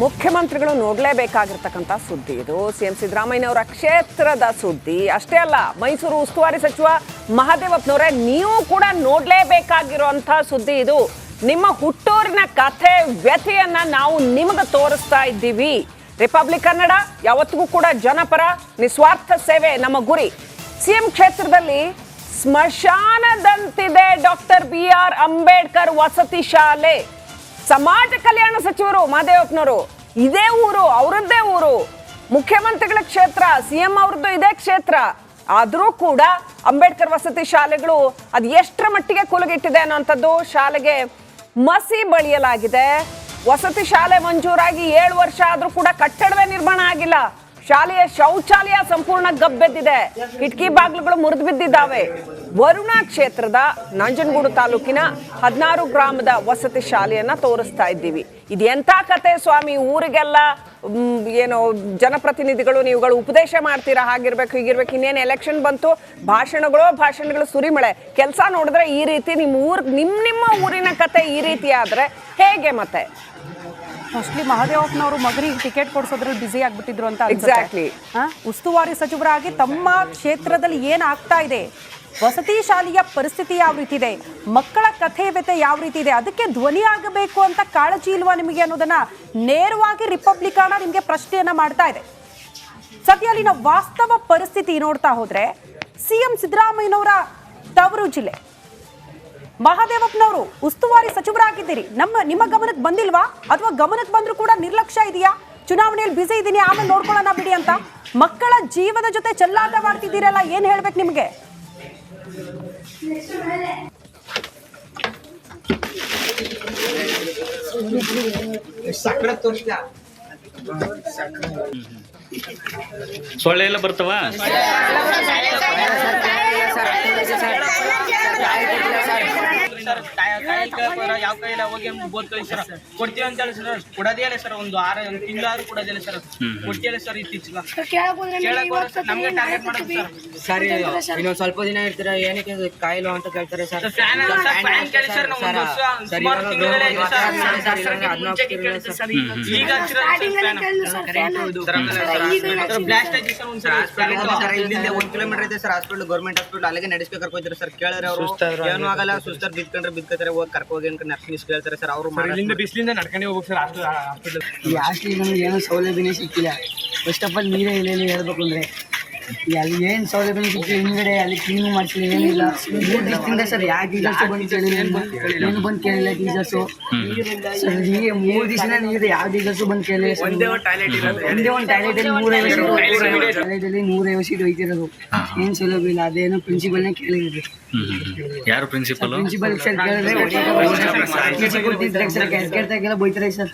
ಮುಖ್ಯಮಂತ್ರಿಗಳು ನೋಡಲೇಬೇಕಾಗಿರ್ತಕ್ಕಂಥ ಸುದ್ದಿ ಇದು. ಸಿಎಂ ಸಿದ್ದರಾಮಯ್ಯನವರ ಕ್ಷೇತ್ರದ ಸುದ್ದಿ ಅಷ್ಟೇ ಅಲ್ಲ, ಮೈಸೂರು ಉಸ್ತುವಾರಿ ಸಚಿವ ಮಹದೇವಪ್ಪನವರೇ ನೀವು ಕೂಡ ನೋಡಲೇಬೇಕಾಗಿರುವಂಥ ಸುದ್ದಿ ಇದು. ನಿಮ್ಮ ಹುಟ್ಟೂರಿನ ಕಥೆ ವ್ಯಥೆಯನ್ನ ನಾವು ನಿಮಗೆ ತೋರಿಸ್ತಾ ಇದ್ದೀವಿ. ರಿಪಬ್ಲಿಕ್ ಕನ್ನಡ ಯಾವತ್ತಿಗೂ ಕೂಡ ಜನಪರ ನಿಸ್ವಾರ್ಥ ಸೇವೆ ನಮ್ಮ ಗುರಿ. ಸಿಎಂ ಕ್ಷೇತ್ರದಲ್ಲಿ ಸ್ಮಶಾನದಂತಿದೆ ಡಾಕ್ಟರ್ BR ಅಂಬೇಡ್ಕರ್ ವಸತಿ ಶಾಲೆ. ಸಮಾಜ ಕಲ್ಯಾಣ ಸಚಿವರು ಮಹದೇವಪ್ಪನವರು, ಇದೇ ಊರು, ಅವರದ್ದೇ ಊರು, ಮುಖ್ಯಮಂತ್ರಿಗಳ ಕ್ಷೇತ್ರ, ಸಿಎಂ ಅವ್ರದ್ದು ಇದೇ ಕ್ಷೇತ್ರ. ಆದರೂ ಕೂಡ ಅಂಬೇಡ್ಕರ್ ವಸತಿ ಶಾಲೆಗಳು ಅದು ಎಷ್ಟರ ಮಟ್ಟಿಗೆ ಕುಲಗಿಟ್ಟಿದೆ ಅನ್ನೋಂಥದ್ದು. ಶಾಲೆಗೆ ಮಸಿ ಬಳಿಯಲಾಗಿದೆ. ವಸತಿ ಶಾಲೆ ಮಂಜೂರಾಗಿ 7 ವರ್ಷ ಆದ್ರೂ ಕೂಡ ಕಟ್ಟಡವೇ ನಿರ್ಮಾಣ ಆಗಿಲ್ಲ. ಶಾಲೆಯ ಶೌಚಾಲಯ ಸಂಪೂರ್ಣ ಗಬ್ಬೆದ್ದಿದೆ, ಕಿಟಕಿ ಬಾಗಿಲುಗಳು ಮುರಿದು ಬಿದ್ದಿದ್ದಾವೆ. ವರುಣ ಕ್ಷೇತ್ರದ ನಂಜನಗೂಡು ತಾಲೂಕಿನ 16 ಗ್ರಾಮದ ವಸತಿ ಶಾಲೆಯನ್ನ ತೋರಿಸ್ತಾ ಇದ್ದೀವಿ. ಇದು ಎಂಥ ಕತೆ ಸ್ವಾಮಿ, ಊರಿಗೆಲ್ಲ ಏನೋ ಜನಪ್ರತಿನಿಧಿಗಳು ನೀವುಗಳು ಉಪದೇಶ ಮಾಡ್ತೀರಾ, ಹಾಗಿರ್ಬೇಕು ಹೀಗಿರ್ಬೇಕು, ಇನ್ನೇನು ಎಲೆಕ್ಷನ್ ಬಂತು, ಭಾಷಣಗಳು ಸುರಿಮಳೆ. ಕೆಲಸ ನೋಡಿದ್ರೆ ಈ ರೀತಿ ನಿಮ್ಮ ಊರಿನ ಕತೆ ಈ ರೀತಿ ಆದ್ರೆ ಹೇಗೆ ಮತ್ತೆ? ಮೋಸ್ಟ್ಲಿ ಮಹದೇವಪ್ಪನವರು ಮಗನಿಗೆ ಟಿಕೆಟ್ ಕೊಡಿಸೋದ್ರಲ್ಲಿ ಬ್ಯುಸಿ ಆಗ್ಬಿಟ್ಟಿದ್ರು ಅಂತ. ಎಕ್ಸಾಕ್ಟ್ಲಿ. ಉಸ್ತುವಾರಿ ಸಚಿವರಾಗಿ ತಮ್ಮ ಕ್ಷೇತ್ರದಲ್ಲಿ ಏನಾಗ್ತಾ ಇದೆ, ವಸತಿ ಶಾಲೆಯ ಪರಿಸ್ಥಿತಿ ಯಾವ ರೀತಿ ಇದೆ, ಮಕ್ಕಳ ಕಥೆ ವ್ಯತೆ ಯಾವ ರೀತಿ ಇದೆ, ಅದಕ್ಕೆ ಧ್ವನಿ ಆಗಬೇಕು ಅಂತ ಕಾಳಜಿ ಇಲ್ವಾ ನಿಮಗೆ ಅನ್ನೋದನ್ನ ನೇರವಾಗಿ ರಿಪಬ್ಲಿಕನ ನಿಮಗೆ ಪ್ರಶ್ನೆಯನ್ನ ಮಾಡ್ತಾ ಇದೆ. ಸದ್ಯ ಅಲ್ಲಿನ ವಾಸ್ತವ ಪರಿಸ್ಥಿತಿ ನೋಡ್ತಾ ಹೋದ್ರೆ ಸಿಎಂ ಸಿದ್ದರಾಮಯ್ಯನವರ ತವರು ಜಿಲ್ಲೆ, ಮಹದೇವಪ್ಪನವರು ಉಸ್ತುವಾರಿ ಸಚಿವರಾಗಿದ್ದೀರಿ, ನಿಮ್ಮ ಗಮನಕ್ಕೆ ಬಂದಿಲ್ವಾ? ಅಥವಾ ಗಮನಕ್ಕೆ ಬಂದ್ರೂ ಕೂಡ ನಿರ್ಲಕ್ಷ್ಯ ಇದೆಯಾ? ಚುನಾವಣೆಯಲ್ಲಿ ಬಿಸಿ ಇದ್ದೀನಿ, ಆಮೇಲೆ ನೋಡ್ಕೊಳ್ಳೋಣ ಬಿಡಿ ಅಂತ ಮಕ್ಕಳ ಜೀವದ ಜೊತೆ ಚೆಲ್ಲಾಟ ಮಾಡ್ತಿದ್ದೀರಲ್ಲ, ಏನ್ ಹೇಳ್ಬೇಕು ನಿಮ್ಗೆ? ಸೊಳ್ಳೆ ಎಲ್ಲ ಬರ್ತಾವ. ಯಾವ ಕೈಲ ಹೋಗಿ ಬೋದ್ ಕಳಿ ಸರ್ ಕೊಡ್ತೀವಿ ಅಂತ ಹೇಳಿ ಸರ್, ಕೊಡೋದೇ ಇಲ್ಲ ಸರ್. ಒಂದು ತಿಂಗಳಾದ್ರೂ ಕೊಡೋದಿಲ್ಲ ಸರ್, ಕೊಡ್ತಿಲ್ಲ ಸರ್. ಇತ್ತೀಚೆಗೆ ನಮ್ಗೆ ಟಾರ್ಗೆಟ್ ಮಾಡೋದು ಸರ್. ಇನ್ನೊಂದ್ ಸ್ವಲ್ಪ ದಿನ ಇರ್ತೀರ, ಏನಕ್ಕೆ ಕಾಯಿಲು ಅಂತ ಕೇಳ್ತಾರೆ ಸರ್. ಒಂದ್ ಕಿಲೋಮೀಟರ್ ಇದೆ ಸರ್ ಹಾಸ್ಪಿಟಲ್, ಗೌರ್ಮೆಂಟ್ ಹಾಸ್ಪಿಟಲ್, ಅಲ್ಲಿಗೆ ನಡೆಸ್ಬೇಕು ಕರ್ಕೋತಾರೆ ಸರ್. ಕೇಳಿದ್ರೆ ಅವರು ಏನೂ ಆಗಲ್ಲ, ಸುಸ್ತಾರ್ ಬಿದ್ಕತಾರೆ, ಹೋಗಿ ಕರ್ಕೋಗಿ ನರ್ಸಿಂಗ್ ಕೇಳ್ತಾರೆ ಸರ್. ಅವರು ಬಿಸಿಲಿಂದ ನಡ್ಕೊಂಡು ಹೋಗ್ಬೇಕು ಸರ್ ಹಾಸ್ಪಿಟಲ್. ಈ ಹಾಸ್ಟೆಲ್ ನಮ್ಗೆ ಏನೋ ಸೌಲಭ್ಯನೇ ಸಿಕ್ಕಿಲ್ಲ. ಫಸ್ಟ್ ಆಫ್ ಆಲ್ ನೀರೇ ಇಲ್ಲ ಹೇಳ್ಬೇಕು ಅಂದ್ರೆ, ಅಲ್ಲಿ ಏನು ಸೌಲಭ್ಯ ಸಿಕ್ಕಿಲ್ಲ. ಹಿಂದ್ಗಡೆ ಅಲ್ಲಿ ಕ್ಲೀನ್ ಮಾಡ್ಸಿಲ್ಲ, ಏನಿಲ್ಲ. 3 ದಿವಸದಿಂದ ಸರ್ ಯಾವ ಟೀಚರ್ಸು ಬಂದು ಕೇಳಿಲ್ಲ, ಏನು ಬಂದು ಕೇಳಿಲ್ಲ ಟೀಚರ್ಸು ಸರ್. ಹೀಗೆ 3 ದಿವಸದಿಂದ ನೀರು ಯಾವ ಟೀಚರ್ಸು ಬಂದು ಕೇಳಿಲ್ಲ. ಒಂದೇ ಒಂದು ಟಾಯ್ಲೆಟಲ್ಲಿ 150 ಸೀಟ್ ಹೋಯ್ತಿರೋದು. ಏನು ಸೌಲಭ್ಯ ಇಲ್ಲ. ಅದೇನೋ ಪ್ರಿನ್ಸಿಪಲ್ನೇ ಕೇಳಿದ್ರು. ಯಾರು ಪ್ರಿನ್ಸಿಪಲ್ ಸರ್ ಕೇಳಿದ್ರೆ ಸರ್ ಕೇಳ್ತಾಗೆಲ್ಲ ಬೈತಾರೆ ಸರ್.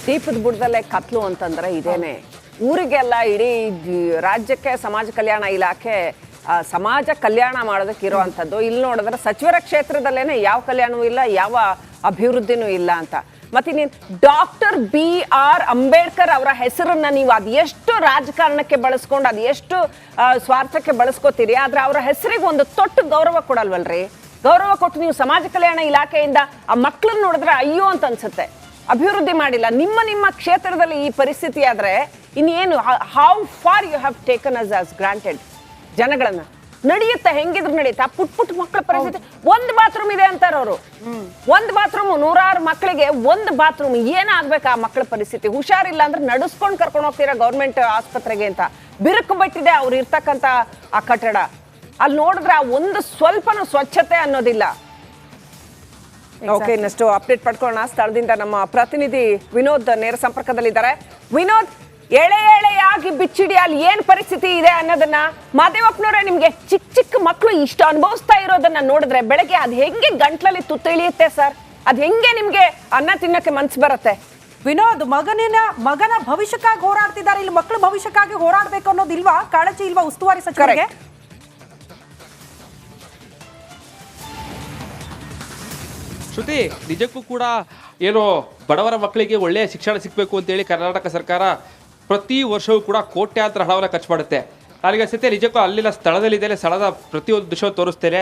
ದೀಪದ ಬುಡದಲ್ಲೇ ಕತ್ಲು ಅಂತಂದ್ರೆ ಇದೇನೆ. ಊರಿಗೆಲ್ಲ ಇಡೀ ರಾಜ್ಯಕ್ಕೆ ಸಮಾಜ ಕಲ್ಯಾಣ ಇಲಾಖೆ ಸಮಾಜ ಕಲ್ಯಾಣ ಮಾಡೋದಕ್ಕೆ ಇರೋವಂಥದ್ದು. ಇಲ್ಲಿ ನೋಡಿದ್ರೆ ಸಚಿವರ ಕ್ಷೇತ್ರದಲ್ಲೇನೆ ಯಾವ ಕಲ್ಯಾಣವೂ ಇಲ್ಲ, ಯಾವ ಅಭಿವೃದ್ಧಿನೂ ಇಲ್ಲ ಅಂತ. ಮತ್ತೆ ನೀನು ಡಾಕ್ಟರ್ BR ಅಂಬೇಡ್ಕರ್ ಅವರ ಹೆಸರನ್ನ ನೀವು ಅದೆಷ್ಟು ರಾಜಕಾರಣಕ್ಕೆ ಬಳಸ್ಕೊಂಡು ಅದೆಷ್ಟು ಸ್ವಾರ್ಥಕ್ಕೆ ಬಳಸ್ಕೋತೀರಿ, ಆದ್ರೆ ಅವರ ಹೆಸರಿಗೆ ಒಂದು ತೊಟ್ಟು ಗೌರವ ಕೊಡಲ್ವಲ್ರಿ? ಗೌರವ ಕೊಟ್ಟು ನೀವು ಸಮಾಜ ಕಲ್ಯಾಣ ಇಲಾಖೆಯಿಂದ ಆ ಮಕ್ಕಳನ್ನ ನೋಡಿದ್ರೆ ಅಯ್ಯೋ ಅಂತ ಅನ್ಸುತ್ತೆ. ಅಭಿವೃದ್ಧಿ ಮಾಡಿಲ್ಲ. ನಿಮ್ಮ ಕ್ಷೇತ್ರದಲ್ಲಿ ಈ ಪರಿಸ್ಥಿತಿ ಆದ್ರೆ ಇನ್ನೇನು? How far you have taken as granted ಜನಗಳನ್ನ? ನಡೆಯುತ್ತೆ, ಹೆಂಗಿದ್ರು ನಡೆಯುತ್ತೆ. ಆ ಪುಟ್ ಮಕ್ಕಳ ಪರಿಸ್ಥಿತಿ, ಒಂದು ಬಾತ್ರೂಮ್ ಇದೆ ಅಂತಾರೆ ಅವರು. ಒಂದು ಬಾತ್ರೂಮ್, 106 ಮಕ್ಕಳಿಗೆ ಒಂದು ಬಾತ್ರೂಮ್. ಏನಾಗ್ಬೇಕು ಆ ಮಕ್ಕಳ ಪರಿಸ್ಥಿತಿ? ಹುಷಾರಿಲ್ಲ ಅಂದ್ರೆ ನಡೆಸ್ಕೊಂಡು ಕರ್ಕೊಂಡು ಹೋಗ್ತೀರಾ ಗೌರ್ಮೆಂಟ್ ಆಸ್ಪತ್ರೆಗೆ ಅಂತ. ಬಿರುಕು ಬಿಟ್ಟಿದೆ ಅವ್ರು ಇರ್ತಕ್ಕಂಥ ಆ ಕಟ್ಟಡ. ಅಲ್ಲಿ ನೋಡಿದ್ರೆ ಆ ಒಂದು ಸ್ವಲ್ಪನೂ ಸ್ವಚ್ಛತೆ ಅನ್ನೋದಿಲ್ಲ. ಓಕೆ, ಇನ್ನಷ್ಟು ಅಪ್ಡೇಟ್ ಪಡ್ಕೊಳ್ಳೋಣ. ಸ್ಥಳದಿಂದ ನಮ್ಮ ಪ್ರತಿನಿಧಿ ವಿನೋದ್ ನೇರ ಸಂಪರ್ಕದಲ್ಲಿದ್ದಾರೆ. ವಿನೋದ್, ಎಳೆಯಾಗಿ ಬಿಚ್ಚಿಡಿ, ಅಲ್ಲಿ ಏನ್ ಪರಿಸ್ಥಿತಿ ಇದೆ ಅನ್ನೋದನ್ನ. ಮಹದೇವಪ್ಪನವರೇ, ನಿಮ್ಗೆ ಚಿಕ್ಕ ಮಕ್ಕಳು ಇಷ್ಟು ಅನುಭವಿಸ್ತಾ ಇರೋದನ್ನ ನೋಡಿದ್ರೆ ಬೆಳಗ್ಗೆ ಅದ್ ಹೆಂಗೆ ಗಂಟ್ಲಲ್ಲಿ ತುತ್ತು ಇಳಿಯುತ್ತೆ ಸರ್? ಅದ್ ಹೆಂಗೆ ನಿಮ್ಗೆ ಅನ್ನ ತಿನ್ನಕ್ಕೆ ಮನ್ಸು ಬರುತ್ತೆ? ವಿನೋದ್, ಮಗನ ಭವಿಷ್ಯಕ್ಕಾಗಿ ಹೋರಾಡ್ತಿದ್ದಾರೆ, ಇಲ್ಲಿ ಮಕ್ಕಳ ಭವಿಷ್ಯಕ್ಕಾಗಿ ಹೋರಾಡ್ಬೇಕು ಅನ್ನೋದಿಲ್ವಾ? ಕಾಳಜಿ ಇಲ್ವಾ ಉಸ್ತುವಾರಿ ಸಚಿವರಿಗೆ? ಶ್ರುತಿ, ನಿಜಕ್ಕೂ ಕೂಡ ಏನು ಬಡವರ ಮಕ್ಕಳಿಗೆ ಒಳ್ಳೆಯ ಶಿಕ್ಷಣ ಸಿಗಬೇಕು ಅಂತೇಳಿ ಕರ್ನಾಟಕ ಸರ್ಕಾರ ಪ್ರತಿ ವರ್ಷವೂ ಕೂಡ ಕೋಟ್ಯಾಂತರ ಹಣವನ್ನು ಖರ್ಚು ಮಾಡುತ್ತೆ. ನನಗೆ ಸತ್ಯ ನಿಜಕ್ಕೂ ಅಲ್ಲಿನ ಸ್ಥಳದಲ್ಲಿದ್ದೇನೆ, ಸ್ಥಳದ ಪ್ರತಿಯೊಂದು ದೃಶ್ಯ ತೋರಿಸ್ತೇನೆ.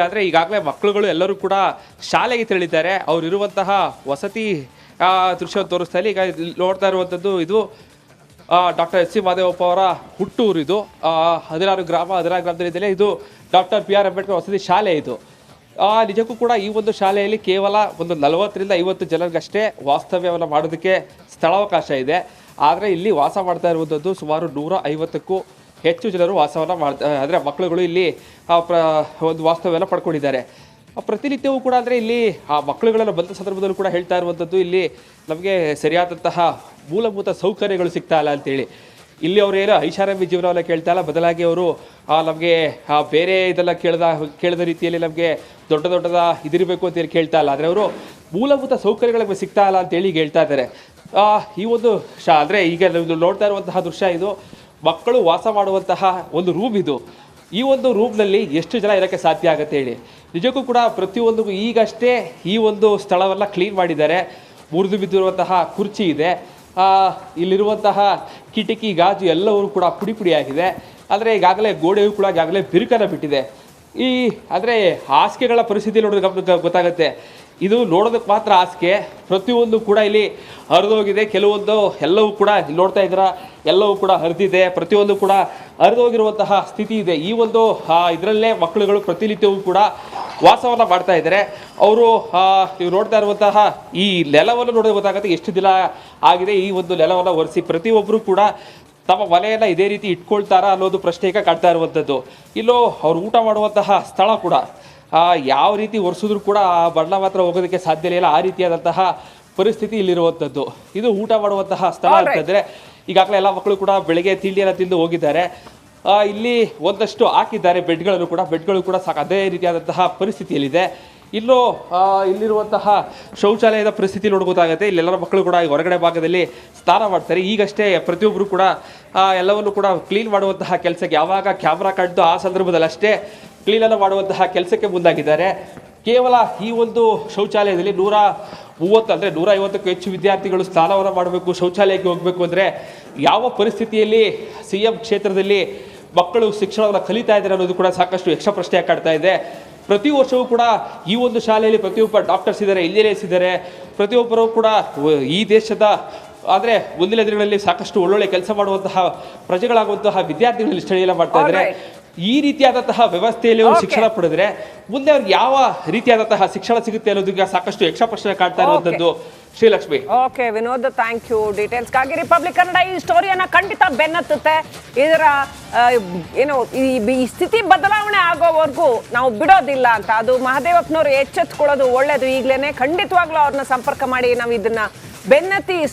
ಆದರೆ ಈಗಾಗಲೇ ಮಕ್ಕಳುಗಳು ಎಲ್ಲರೂ ಕೂಡ ಶಾಲೆಗೆ ತೆರಳಿದ್ದಾರೆ. ಅವರಿರುವಂತಹ ವಸತಿ ದೃಶ್ಯವನ್ನು ತೋರಿಸ್ತಾ ಇಲ್ಲಿ. ಈಗ ನೋಡ್ತಾ ಇರುವಂಥದ್ದು ಇದು ಡಾಕ್ಟರ್ ಎಸ್ ಸಿ ಮಹದೇವಪ್ಪ ಅವರ ಹುಟ್ಟೂರು. ಇದು 16 ಗ್ರಾಮದಲ್ಲಿ ಇದು ಡಾಕ್ಟರ್ BR ಅಂಬೇಡ್ಕರ್ ವಸತಿ ಶಾಲೆ. ಇದು ನಿಜಕ್ಕೂ ಕೂಡ ಈ ಒಂದು ಶಾಲೆಯಲ್ಲಿ ಕೇವಲ ಒಂದು 40 ರಿಂದ 50 ಜನರಿಗಷ್ಟೇ ವಾಸ್ತವ್ಯವನ್ನು ಮಾಡೋದಕ್ಕೆ ಸ್ಥಳಾವಕಾಶ ಇದೆ. ಆದರೆ ಇಲ್ಲಿ ವಾಸ ಮಾಡ್ತಾ ಇರುವಂಥದ್ದು ಸುಮಾರು 150ಕ್ಕೂ ಹೆಚ್ಚು ಜನರು ವಾಸವನ್ನು ಅಂದರೆ ಮಕ್ಕಳುಗಳು ಇಲ್ಲಿ ಒಂದು ವಾಸ್ತವ್ಯವನ್ನು ಪಡ್ಕೊಂಡಿದ್ದಾರೆ. ಪ್ರತಿನಿತ್ಯವೂ ಕೂಡ ಅಂದರೆ ಇಲ್ಲಿ ಆ ಮಕ್ಕಳುಗಳೆಲ್ಲ ಬಂದ ಸಂದರ್ಭದಲ್ಲೂ ಕೂಡ ಹೇಳ್ತಾ ಇರುವಂಥದ್ದು ಇಲ್ಲಿ ನಮಗೆ ಸರಿಯಾದಂತಹ ಮೂಲಭೂತ ಸೌಕರ್ಯಗಳು ಸಿಗ್ತಾ ಇಲ್ಲ ಅಂತೇಳಿ. ಇಲ್ಲಿ ಅವರು ಏನೋ ಐಷಾರಾಮಿ ಜೀವನವನ್ನ ಕೇಳ್ತಾ ಇಲ್ಲ, ಬದಲಾಗಿ ಅವರು ನಮಗೆ ಬೇರೆ ಇದೆಲ್ಲ ಕೇಳಿದ ರೀತಿಯಲ್ಲಿ ನಮಗೆ ದೊಡ್ಡದ ಇದಿರಬೇಕು ಅಂತೇಳಿ ಕೇಳ್ತಾ ಇಲ್ಲ. ಆದರೆ ಅವರು ಮೂಲಭೂತ ಸೌಕರ್ಯಗಳಿಗೆ ಸಿಗ್ತಾ ಇಲ್ಲ ಅಂತೇಳಿ ಈಗ ಹೇಳ್ತಾ ಇದ್ದಾರೆ. ಈ ಒಂದು ಅಂದರೆ ಈಗ ನೋಡ್ತಾ ಇರುವಂತಹ ದೃಶ್ಯ ಇದು ಮಕ್ಕಳು ವಾಸ ಮಾಡುವಂತಹ ಒಂದು ರೂಮ್. ಇದು ಈ ಒಂದು ರೂಮ್ನಲ್ಲಿ ಎಷ್ಟು ಜನ ಇರೋಕ್ಕೆ ಸಾಧ್ಯ ಆಗುತ್ತೆ ಹೇಳಿ. ನಿಜಕ್ಕೂ ಕೂಡ ಪ್ರತಿಯೊಂದು ಈಗಷ್ಟೇ ಈ ಒಂದು ಸ್ಥಳವನ್ನು ಕ್ಲೀನ್ ಮಾಡಿದ್ದಾರೆ. ಮುರಿದು ಬಿದ್ದಿರುವಂತಹ ಕುರ್ಚಿ ಇದೆ, ಇಲ್ಲಿರುವಂತಹ ಕಿಟಕಿ ಗಾಜು ಎಲ್ಲವೂ ಕೂಡ ಪುಡಿಯಾಗಿದೆ. ಆದರೆ ಈಗಾಗಲೇ ಗೋಡೆಯೂ ಕೂಡ ಈಗಾಗಲೇ ಬಿರುಕನ್ನು ಬಿಟ್ಟಿದೆ. ಅಂದರೆ ಹಾಸಿಗೆಗಳ ಪರಿಸ್ಥಿತಿ ನೋಡೋದಕ್ಕೆ ಗೊತ್ತಾಗುತ್ತೆ. ಇದು ನೋಡೋದಕ್ಕೆ ಮಾತ್ರ ಹಾಸಿಗೆ, ಪ್ರತಿಯೊಂದು ಕೂಡ ಇಲ್ಲಿ ಹರಿದೋಗಿದೆ. ಕೆಲವೊಂದು ಎಲ್ಲವೂ ಕೂಡ ಇಲ್ಲಿ ನೋಡ್ತಾ ಇದ್ದೀರಾ, ಎಲ್ಲವೂ ಕೂಡ ಹರಿದಿದೆ. ಪ್ರತಿಯೊಂದು ಕೂಡ ಹರಿದೋಗಿರುವಂತಹ ಸ್ಥಿತಿ ಇದೆ. ಈ ಒಂದು ಇದರಲ್ಲೇ ಮಕ್ಕಳುಗಳು ಪ್ರತಿನಿತ್ಯವೂ ಕೂಡ ವಾಸವನ್ನು ಮಾಡ್ತಾ ಇದ್ದಾರೆ. ಅವರು ನೀವು ನೋಡ್ತಾ ಇರುವಂತಹ ಈ ನೆಲವನ್ನು ನೋಡೋದು ಗೊತ್ತಾಗುತ್ತೆ ಎಷ್ಟು ದಿನ ಆಗಿದೆ. ಈ ಒಂದು ನೆಲವನ್ನು ಒರೆಸಿ ಪ್ರತಿಯೊಬ್ಬರು ಕೂಡ ತಮ್ಮ ಮನೆಯನ್ನು ಇದೇ ರೀತಿ ಇಟ್ಕೊಳ್ತಾರಾ ಅನ್ನೋದು ಪ್ರಶ್ನೆ ಈಗ ಕಾಡ್ತಾ ಇರುವಂಥದ್ದು. ಇಲ್ಲೋ ಅವ್ರು ಊಟ ಮಾಡುವಂತಹ ಸ್ಥಳ ಕೂಡ ಯಾವ ರೀತಿ ಒರೆಸಿದ್ರು ಕೂಡ ಆ ಬಣ್ಣ ಮಾತ್ರ ಹೋಗೋದಕ್ಕೆ ಸಾಧ್ಯ ಇಲ್ಲ. ಆ ರೀತಿಯಾದಂತಹ ಪರಿಸ್ಥಿತಿ ಇಲ್ಲಿರುವಂಥದ್ದು. ಇದು ಊಟ ಮಾಡುವಂತಹ ಸ್ಥಳ ಅಂತಂದರೆ ಈಗಾಗಲೇ ಎಲ್ಲ ಮಕ್ಕಳು ಕೂಡ ಬೆಳಗ್ಗೆ ತಿಂಡಿಯನ್ನು ತಿಂದು ಹೋಗಿದ್ದಾರೆ. ಇಲ್ಲಿ ಒಂದಷ್ಟು ಹಾಕಿದ್ದಾರೆ ಬೆಡ್ಗಳು ಕೂಡ ಸಾಕು ಅದೇ ರೀತಿಯಾದಂತಹ ಪರಿಸ್ಥಿತಿಯಲ್ಲಿದೆ. ಇನ್ನು ಇಲ್ಲಿರುವಂತಹ ಶೌಚಾಲಯದ ಪರಿಸ್ಥಿತಿ ನೋಡ್ಬೋದಾಗುತ್ತೆ. ಇಲ್ಲೆಲ್ಲರ ಮಕ್ಕಳು ಕೂಡ ಹೊರಗಡೆ ಭಾಗದಲ್ಲಿ ಸ್ನಾನ ಮಾಡ್ತಾರೆ. ಈಗಷ್ಟೇ ಪ್ರತಿಯೊಬ್ಬರು ಕೂಡ ಎಲ್ಲವನ್ನು ಕೂಡ ಕ್ಲೀನ್ ಮಾಡುವಂತಹ ಕೆಲಸಕ್ಕೆ ಯಾವಾಗ ಕ್ಯಾಮ್ರಾ ಕಡ್ದು ಆ ಸಂದರ್ಭದಲ್ಲಿ ಅಷ್ಟೇ ಕ್ಲೀನನ್ನು ಮಾಡುವಂತಹ ಕೆಲಸಕ್ಕೆ ಮುಂದಾಗಿದ್ದಾರೆ. ಕೇವಲ ಈ ಒಂದು ಶೌಚಾಲಯದಲ್ಲಿ 150ಕ್ಕೂ ಹೆಚ್ಚು ವಿದ್ಯಾರ್ಥಿಗಳು ಸ್ನಾನವನ್ನು ಮಾಡಬೇಕು, ಶೌಚಾಲಯಕ್ಕೆ ಹೋಗಬೇಕು ಅಂದರೆ ಯಾವ ಪರಿಸ್ಥಿತಿಯಲ್ಲಿ CM ಕ್ಷೇತ್ರದಲ್ಲಿ ಮಕ್ಕಳು ಶಿಕ್ಷಣವನ್ನು ಕಲಿತಾ ಇದ್ದಾರೆ ಅನ್ನೋದು ಕೂಡ ಸಾಕಷ್ಟು ಯಕ್ಷ ಪ್ರಶ್ನೆ ಕಾಡ್ತಾ ಇದೆ. ಪ್ರತಿ ವರ್ಷವೂ ಕೂಡ ಈ ಒಂದು ಶಾಲೆಯಲ್ಲಿ ಪ್ರತಿಯೊಬ್ಬ ಡಾಕ್ಟರ್ಸ್ ಇದ್ದಾರೆ, ಇಂಜಿನಿಯರ್ಸ್ ಇದ್ದಾರೆ. ಪ್ರತಿಯೊಬ್ಬರು ಕೂಡ ಈ ದೇಶದ ಆದರೆ ಮುಂದಿನ ದಿನಗಳಲ್ಲಿ ಸಾಕಷ್ಟು ಒಳ್ಳೊಳ್ಳೆ ಕೆಲಸ ಮಾಡುವಂತಹ ಪ್ರಜೆಗಳಾಗುವಂತಹ ವಿದ್ಯಾರ್ಥಿಗಳಲ್ಲಿ ಸ್ಟಡಿಯನ್ನು ಮಾಡ್ತಾ ಇದ್ದಾರೆ. ಈ ರೀತಿಯಾದಂತಹ ವ್ಯವಸ್ಥೆಯಲ್ಲಿ ಅವರು ಶಿಕ್ಷಣ ಪಡೆದ್ರೆ ಮುಂದೆ ಅವ್ರಿಗೆ ಯಾವ ರೀತಿಯಾದಂತಹ ಶಿಕ್ಷಣ ಸಿಗುತ್ತೆ ಅನ್ನೋದಕ್ಕೆ ಸಾಕಷ್ಟು ಯಕ್ಷ ಪ್ರಶ್ನೆ ಕಾಡ್ತಾ ಇರುವಂಥದ್ದು. Srilakshmi. Okay Vinod, thank you ಡೀಟೇಲ್ಸ್ಗಾಗಿ. ರಿಪಬ್ಲಿಕ್ ಕನ್ನಡ ಈ ಸ್ಟೋರಿಯನ್ನ ಖಂಡಿತ ಬೆನ್ನತ್ತುತ್ತೆ. ಇದರ ಏನು ಈ ಸ್ಥಿತಿ ಬದಲಾವಣೆ ಆಗೋವರೆಗೂ ನಾವು ಬಿಡೋದಿಲ್ಲ ಅಂತ ಅದು ಮಹದೇವಪ್ಪನವರು ಎಚ್ಚೆತ್ಕೊಳ್ಳೋದು ಒಳ್ಳೇದು. ಈಗಲೇ ಖಂಡಿತವಾಗ್ಲೂ ಅವ್ರನ್ನ ಸಂಪರ್ಕ ಮಾಡಿ ನಾವು ಇದನ್ನ ಬೆನ್ನತ್ತಿ